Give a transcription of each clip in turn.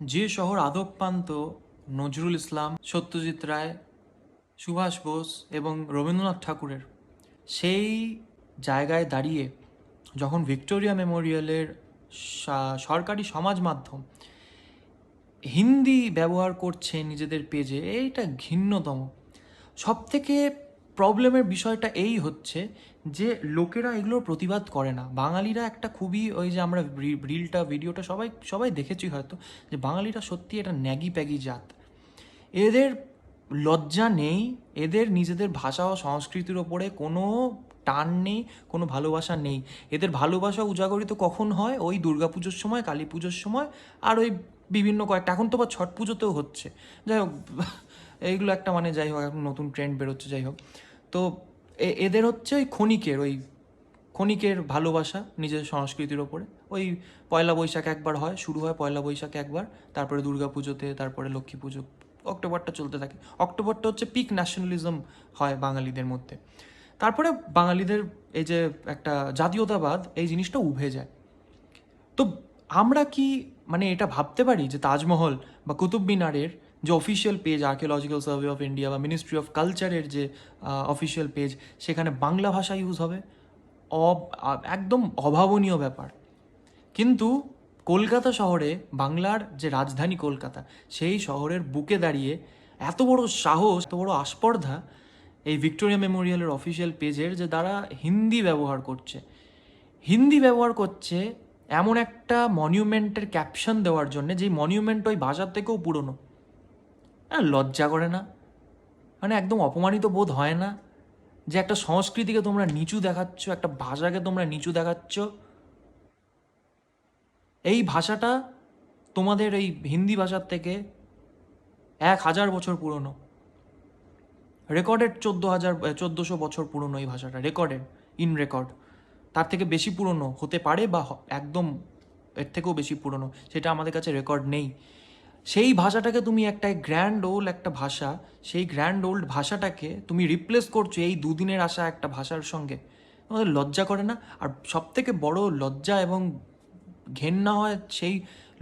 যে শহর আদবপান্ত নজরুল ইসলাম, সত্যজিৎ রায়, সুভাষ বোস এবং রবীন্দ্রনাথ ঠাকুরের, সেই জায়গায় দাঁড়িয়ে যখন ভিক্টোরিয়া মেমোরিয়ালের সরকারি সমাজ মাধ্যম হিন্দি ব্যবহার করছে নিজেদের পেজে, এইটা ঘৃণ্যতম। সব থেকে প্রবলেমের বিষয়টা এই হচ্ছে যে লোকেরা এগুলোর প্রতিবাদ করে না। বাঙালিরা একটা খুবই, ওই যে আমরা রিলটা ভিডিওটা সবাই সবাই দেখেছি হয়তো, যে বাঙালিরা সত্যি এটা ন্যাগি প্যাগি জাত। এদের লজ্জা নেই, এদের নিজেদের ভাষা ও সংস্কৃতির ওপরে কোনো টান নেই, কোনো ভালোবাসা নেই। এদের ভালোবাসা উজাগরিত কখন হয়? ওই দুর্গাপুজোর সময়, কালী পুজোর সময়, আর ওই বিভিন্ন কয়েকটা, এখন তো বা ছট পুজোতেও হচ্ছে। যাই হোক, এইগুলো একটা মানে যাই হোক এখন নতুন ট্রেন্ড বেরোচ্ছে, যাই হোক। তো এদের হচ্ছে ওই ক্ষণিকের ভালোবাসা নিজের সংস্কৃতির ওপরে। ওই পয়লা বৈশাখ একবার হয়, শুরু হয় পয়লা বৈশাখ একবার, তারপরে দুর্গা পুজোতে, তারপরে লক্ষ্মী পুজো, অক্টোবরটা চলতে থাকে। অক্টোবরটা হচ্ছে পিক ন্যাশনালিজম হয় বাঙালিদের মধ্যে। তারপরে বাঙালিদের এই যে একটা জাতীয়তাবাদ, এই জিনিসটা উভে যায়। তো আমরা কি মানে এটা ভাবতে পারি যে তাজমহল বা কুতুব মিনারের যে official page, archaeological survey of India বা মিনিস্ট্রি অফ কালচারের যে অফিসিয়াল পেজ, সেখানে বাংলা ভাষা ইউজ হবে? একদম অভাবনীয় ব্যাপার। কিন্তু কলকাতা শহরে, বাংলার যে রাজধানী কলকাতা, সেই শহরের বুকে দাঁড়িয়ে এত বড় সাহস, এত বড় আস্পর্ধা এই ভিক্টোরিয়া মেমোরিয়ালের অফিসিয়াল পেজের, যে তারা হিন্দি ব্যবহার করছে। হিন্দি ব্যবহার করছে এমন একটা মনিউমেন্টের ক্যাপশন দেওয়ার জন্য, যেই মনিউমেন্ট ওই ভাষার থেকেও পুরনো। লজ্জা করে না? মানে একদম অপমানিত বোধ হয় না যে একটা সংস্কৃতিকে তোমরা নিচু দেখাচ্ছ, একটা ভাষাকে তোমরা নিচু দেখাচ্ছ? এই ভাষাটা তোমাদের এই হিন্দি ভাষার থেকে 1000 বছর পুরনো, রেকর্ডেড 1400 বছর পুরনো এই ভাষাটা, রেকর্ডেড, ইন রেকর্ড। তার থেকে বেশি পুরনো হতে পারে, বা একদম এর থেকেও বেশি পুরনো, সেটা আমাদের কাছে রেকর্ড নেই। সেই ভাষাটাকে তুমি একটা গ্র্যান্ড ওল্ড একটা ভাষা, সেই গ্র্যান্ড ওল্ড ভাষাটাকে তুমি রিপ্লেস করছো এই দুদিনের আসা একটা ভাষার সঙ্গে। তোমাদের লজ্জা করে না? আর সব থেকে বড় লজ্জা এবং ঘেন্না হয় সেই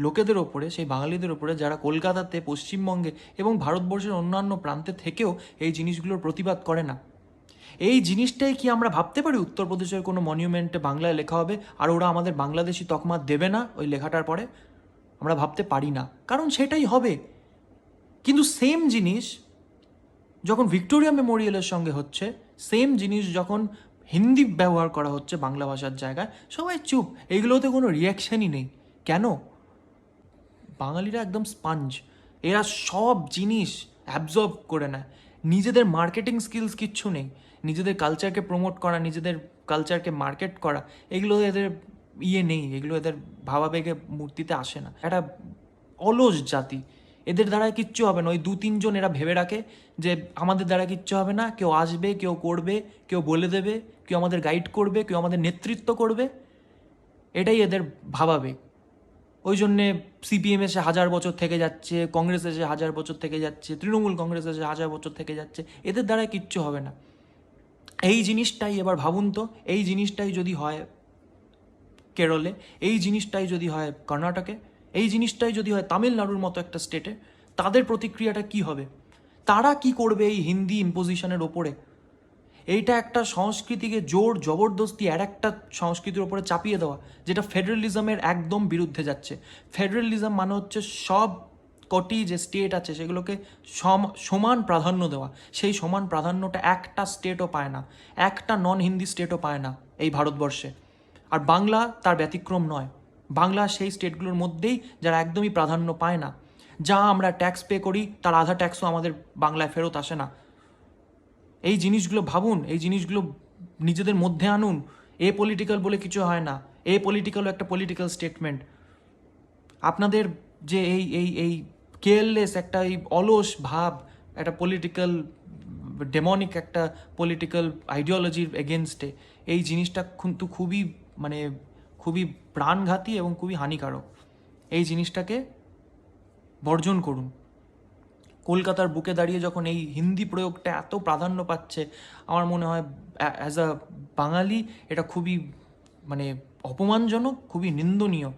লোকেদের ওপরে, সেই বাঙালিদের ওপরে, যারা কলকাতাতে, পশ্চিমবঙ্গে এবং ভারতবর্ষের অন্যান্য প্রান্তে থেকেও এই জিনিসগুলোর প্রতিবাদ করে না। এই জিনিসটাই কি আমরা ভাবতে পারি উত্তরপ্রদেশের কোনো মনিউমেন্টে বাংলায় লেখা হবে আর ওরা আমাদের বাংলাদেশি তকমা দেবে না ওই লেখাটার পরে? আমরা ভাবতে পারি না, কারণ সেটাই হবে। কিন্তু সেম জিনিস যখন ভিক্টোরিয়া মেমোরিয়ালের সঙ্গে হচ্ছে, সেম জিনিস যখন হিন্দি ব্যবহার করা হচ্ছে বাংলা ভাষার জায়গায়, সবাই চুপ, এগুলোতে কোনো রিয়াকশানই নেই। কেন? বাঙালিরা একদম স্পাঞ্জ, এরা সব জিনিস অ্যাবজর্ব করে নেয়। নিজেদের মার্কেটিং স্কিলস কিচ্ছু নেই, নিজেদের কালচারকে প্রমোট করা, নিজেদের কালচারকে মার্কেট করা, এগুলো এদের নেই, এগুলো এদের ভাবাবেগে মূর্তিতে আসে না। একটা অলস জাতি, এদের দ্বারা কিচ্ছু হবে না। ওই 2-3 জন এরা ভেবে রাখে যে আমাদের দ্বারা কিচ্ছু হবে না, কেউ আসবে, কেউ করবে, কেউ বলে দেবে, কেউ আমাদের গাইড করবে, কেউ আমাদের নেতৃত্ব করবে, এটাই এদের ভাবাবেগ। ওই জন্যে সিপিএম এসে 1000 বছর থেকে যাচ্ছে, কংগ্রেস এসে 1000 বছর থেকে যাচ্ছে, তৃণমূল কংগ্রেস এসে 1000 বছর থেকে যাচ্ছে, এদের দ্বারা কিচ্ছু হবে না। এই জিনিসটাই এবার ভাবুন তো, এই জিনিসটাই যদি হয় কেরলে, এই জিনিসটাই যদি হয় কর্ণাটকে, এই জিনিসটাই যদি হয় তামিলনাড়ুর মতো একটা স্টেটে, তাদের প্রতিক্রিয়াটা কি হবে? তারা কি করবে এই হিন্দি ইম্পোজিশনের ওপরে? এইটা একটা সংস্কৃতিকে জোর জবরদস্তি আর একটা সংস্কৃতির ওপরে চাপিয়ে দেওয়া, যেটা ফেডারেলিজমের একদম বিরুদ্ধে যাচ্ছে। ফেডারেলিজম মানে হচ্ছে সব কটি যে স্টেট আছে সেগুলোকে সমান প্রাধান্য দেওয়া। সেই সমান প্রাধান্যটা একটা স্টেটও পায় না, একটা নন হিন্দি স্টেটও পায় না এই ভারতবর্ষে। আর বাংলা তার ব্যতিক্রম নয়। বাংলা সেই স্টেটগুলোর মধ্যেই যারা একদমই প্রাধান্য পায় না। যা আমরা ট্যাক্স পে করি তার আধা ট্যাক্সও আমাদের বাংলায় ফেরত আসে না। এই জিনিসগুলো ভাবুন, এই জিনিসগুলো নিজেদের মধ্যে আনুন। এ পলিটিক্যাল বলে কিছু হয় না, এ পলিটিক্যালও একটা পলিটিক্যাল স্টেটমেন্ট। আপনাদের যে এই এই এই কেয়ারলেস একটা এই অলস ভাব, একটা পলিটিক্যাল ডেমনিক একটা পলিটিক্যাল আইডিওলজির এগেনস্টে, এই জিনিসটা কিন্তু খুবই মানে খুবই প্রাণঘাতী এবং খুবই হানিকারক। এই জিনিসটাকে বর্জন করুন। কলকাতার বুকে দাঁড়িয়ে যখন এই হিন্দি প্রয়োগটা এত প্রাধান্য পাচ্ছে, আমার মনে হয় অ্যাজ আ বাঙালি এটা খুবই মানে অপমানজনক, খুবই নিন্দনীয়।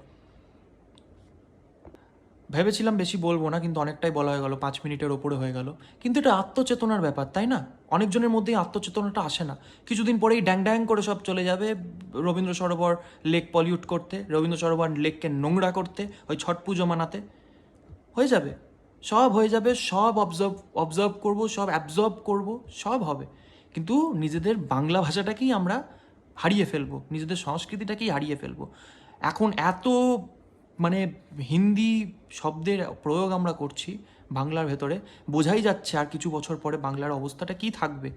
ভেবেছিলাম বেশি বলবো না, কিন্তু অনেকটাই বলা হয়ে গেল, 5 মিনিটের ওপরে হয়ে গেল। কিন্তু এটা আত্মচেতনার ব্যাপার, তাই না? অনেকজনের মধ্যেই আত্মচেতনাটা আসে না। কিছুদিন পরেই ড্যাং ড্যাং করে সব চলে যাবে রবীন্দ্র সরোবর লেক পলিউট করতে, রবীন্দ্র সরোবর লেককে নোংরা করতে, ওই ছট পুজো মানাতে। হয়ে যাবে, সব হয়ে যাবে, সব অবজার্ভ করব, সব অ্যাবজর্ব করব, সব হবে। কিন্তু নিজেদের বাংলা ভাষাটাকেই আমরা হারিয়ে ফেলবো, নিজেদের সংস্কৃতিটাকেই হারিয়ে ফেলবো। এখন এত মানে হিন্দি শব্দের প্রয়োগ আমরা করছি বাংলার ভেতরে, বোঝাই যাচ্ছে আর কিছু বছর পরে বাংলার অবস্থাটা কী থাকবে।